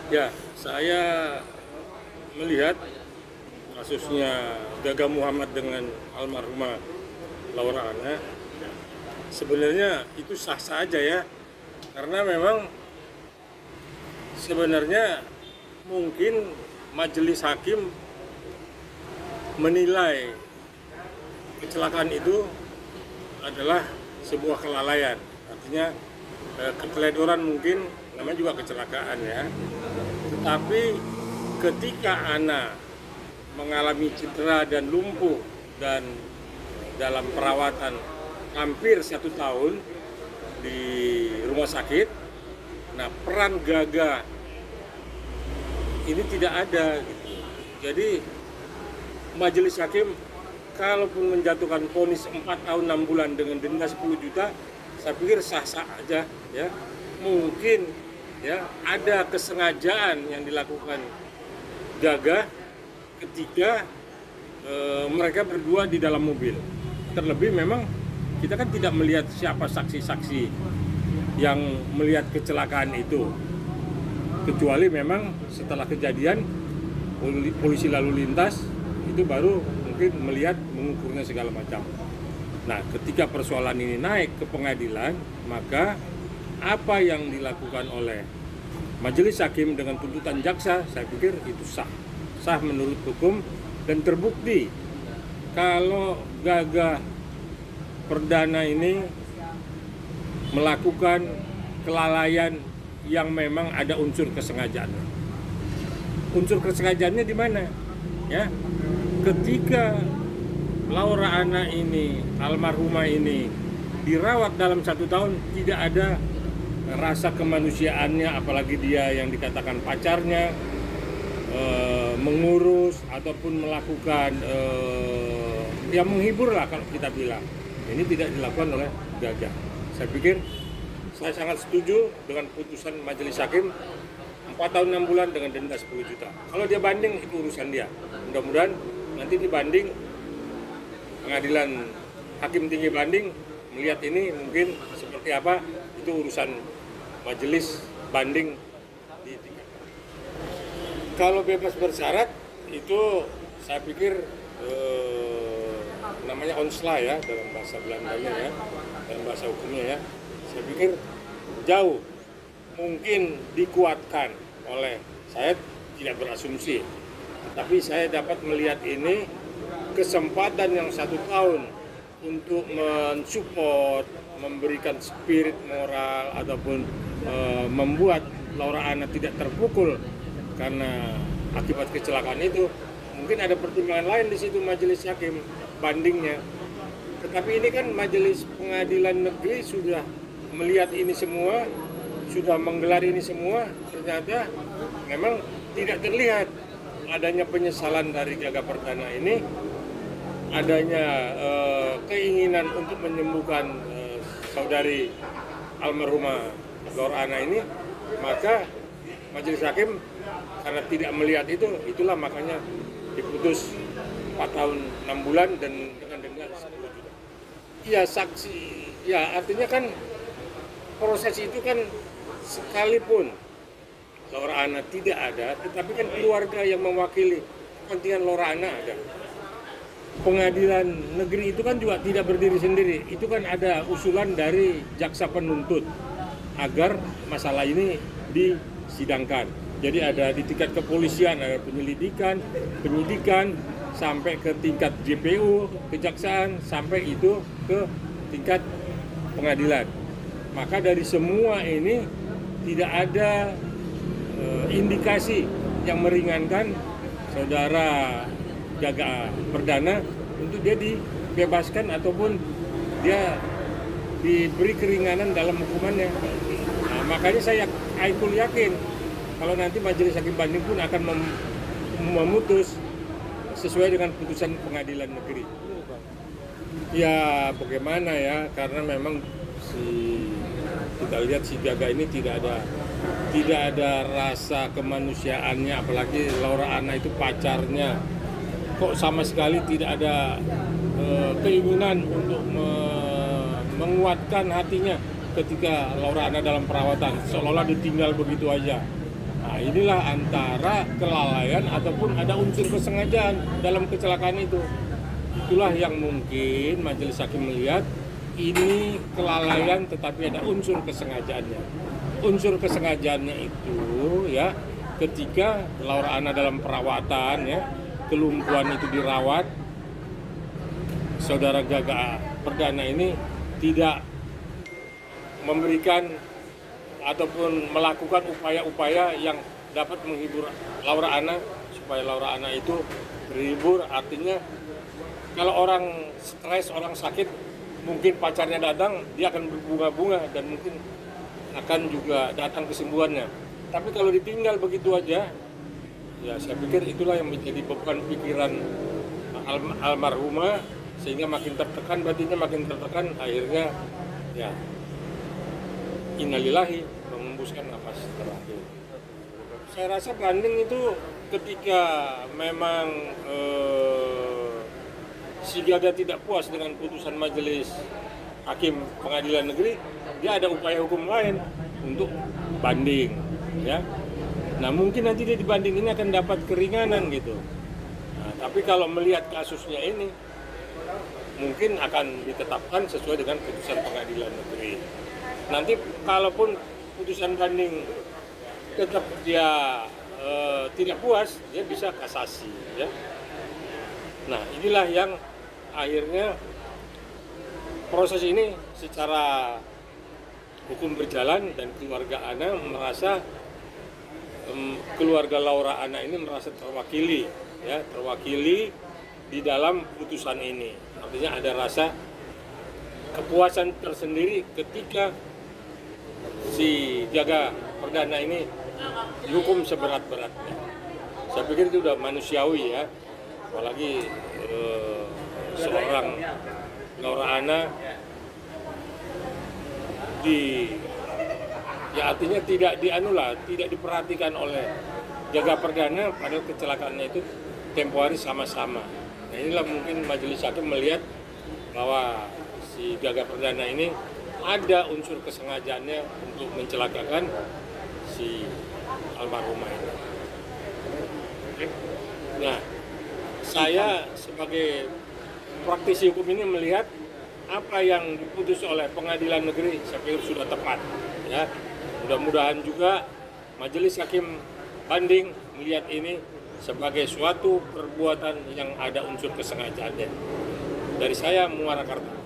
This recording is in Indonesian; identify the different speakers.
Speaker 1: Ya, saya melihat kasusnya Gaga Muhammad dengan almarhumah Laura Anna, sebenarnya itu sah-sah aja ya, karena memang sebenarnya mungkin majelis hakim menilai kecelakaan itu adalah sebuah kelalaian, artinya keteledoran mungkin, namanya juga kecelakaan ya. Tetapi ketika Ana mengalami cedera dan lumpuh dan dalam perawatan hampir 1 tahun di rumah sakit, nah peran Gaga ini tidak ada gitu. Jadi majelis hakim kalaupun menjatuhkan vonis 4 tahun 6 bulan dengan denda 10 juta, saya pikir sah-sah aja ya. Mungkin ya ada kesengajaan yang dilakukan Gaga ketika mereka berdua di dalam mobil. Terlebih memang kita kan tidak melihat siapa saksi-saksi yang melihat kecelakaan itu, kecuali memang setelah kejadian polisi lalu lintas itu baru mungkin melihat, mengukurnya segala macam. Nah, ketika persoalan ini naik ke pengadilan, maka apa yang dilakukan oleh majelis hakim dengan tuntutan jaksa, saya pikir itu sah menurut hukum, dan terbukti kalau Gaga Perdana ini melakukan kelalaian yang memang ada unsur kesengajaan. Unsur kesengajaannya di mana? Ya, ketika Laura Anna ini, almarhumah ini, dirawat dalam 1 tahun, tidak ada rasa kemanusiaannya, apalagi dia yang dikatakan pacarnya, mengurus ataupun melakukan yang menghibur lah kalau kita bilang. Ini tidak dilakukan oleh Gaga. Saya pikir saya sangat setuju dengan putusan majelis hakim 4 tahun 6 bulan dengan denda 10 juta. Kalau dia banding itu urusan dia. Mudah-mudahan nanti dibanding, pengadilan hakim tinggi banding melihat ini mungkin seperti apa, itu urusan majelis banding di tingkat. Kalau bebas bersyarat itu saya pikir namanya onsla ya dalam bahasa Belandanya ya, dalam bahasa hukumnya ya. Saya pikir jauh mungkin dikuatkan oleh, saya tidak berasumsi, tapi saya dapat melihat ini kesempatan yang 1 tahun untuk mensupport, memberikan spirit moral ataupun membuat Laura Anna tidak terpukul karena akibat kecelakaan itu. Mungkin ada pertimbangan lain di situ majelis hakim bandingnya. Tetapi ini kan majelis pengadilan negeri sudah melihat ini semua, sudah menggelar ini semua, ternyata memang tidak terlihat adanya penyesalan dari Gaga Perdana ini, adanya keinginan untuk menyembuhkan saudari almarhumah Laura Anna ini, maka majelis hakim karena tidak melihat itu, itulah makanya diputus 4 tahun 6 bulan dan dengan denda 10 juta. Ya saksi, ya artinya kan proses itu kan sekalipun Laura Anna tidak ada, tetapi kan keluarga yang mewakili kepentingan Laura Anna ada. Pengadilan negeri itu kan juga tidak berdiri sendiri, itu kan ada usulan dari jaksa penuntut agar masalah ini disidangkan. Jadi ada di tingkat kepolisian, ada penyelidikan, penyidikan, sampai ke tingkat JPU, kejaksaan, sampai itu ke tingkat pengadilan. Maka dari semua ini tidak ada indikasi yang meringankan saudara Gaga Perdana untuk dia dibebaskan ataupun dia diberi keringanan dalam hukumannya. Nah, makanya saya yakin kalau nanti majelis hakim banding pun akan memutus sesuai dengan putusan pengadilan negeri. Ya bagaimana ya, karena memang kita lihat si Gaga ini tidak ada rasa kemanusiaannya, apalagi Laura Anna itu pacarnya. Kok sama sekali tidak ada keinginan untuk menguatkan hatinya ketika Laura Anna dalam perawatan, seolah-olah ditinggal begitu aja. Nah, Nah, inilah antara kelalaian ataupun ada unsur kesengajaan dalam kecelakaan itu. Itulah yang mungkin majelis hakim melihat ini kelalaian tetapi ada unsur kesengajaannya. Unsur kesengajaannya itu ya ketika Laura Anna dalam perawatan ya, kelumpuhan itu dirawat, saudara Gaga Perdana ini tidak memberikan ataupun melakukan upaya-upaya yang dapat menghibur Laura Anna supaya Laura Anna itu berhibur. Artinya kalau orang stres, orang sakit, mungkin pacarnya datang, dia akan berbunga-bunga dan mungkin akan juga datang kesembuhannya. Tapi kalau ditinggal begitu aja, ya saya pikir itulah yang menjadi beban pikiran almarhumah, sehingga makin tertekan batinnya, makin tertekan, akhirnya ya innalillahi, mengembuskan nafas terakhir. Saya rasa banding itu ketika memang si Gaga tidak puas dengan putusan majelis hakim pengadilan negeri, dia ada upaya hukum lain untuk banding, ya. Nah mungkin nanti dia dibanding ini akan dapat keringanan gitu. Nah, tapi kalau melihat kasusnya ini, mungkin akan ditetapkan sesuai dengan putusan pengadilan negeri. Nanti kalaupun putusan banding tetap dia tidak puas, dia bisa kasasi, ya. Nah inilah yang akhirnya proses ini secara hukum berjalan dan keluarga Ana merasa keluarga Laura Anna ini merasa terwakili, ya, terwakili di dalam putusan ini. Artinya ada rasa kepuasan tersendiri ketika si Gaga Perdana ini dihukum seberat-beratnya. Saya pikir itu udah manusiawi, ya, apalagi seorang Laura Anna ya artinya tidak tidak diperhatikan oleh Gaga Perdana, padahal kecelakaannya itu tempo hari sama-sama. Nah inilah mungkin majelis hakim melihat bahwa si Gaga Perdana ini ada unsur kesengajaannya untuk mencelakakan si almarhumah ini. Nah, saya sebagai praktisi hukum ini melihat apa yang diputus oleh pengadilan negeri saya pikir sudah tepat, ya. Mudah-mudahan juga majelis hakim banding melihat ini sebagai suatu perbuatan yang ada unsur kesengajaannya. Dari saya, Muara Karta.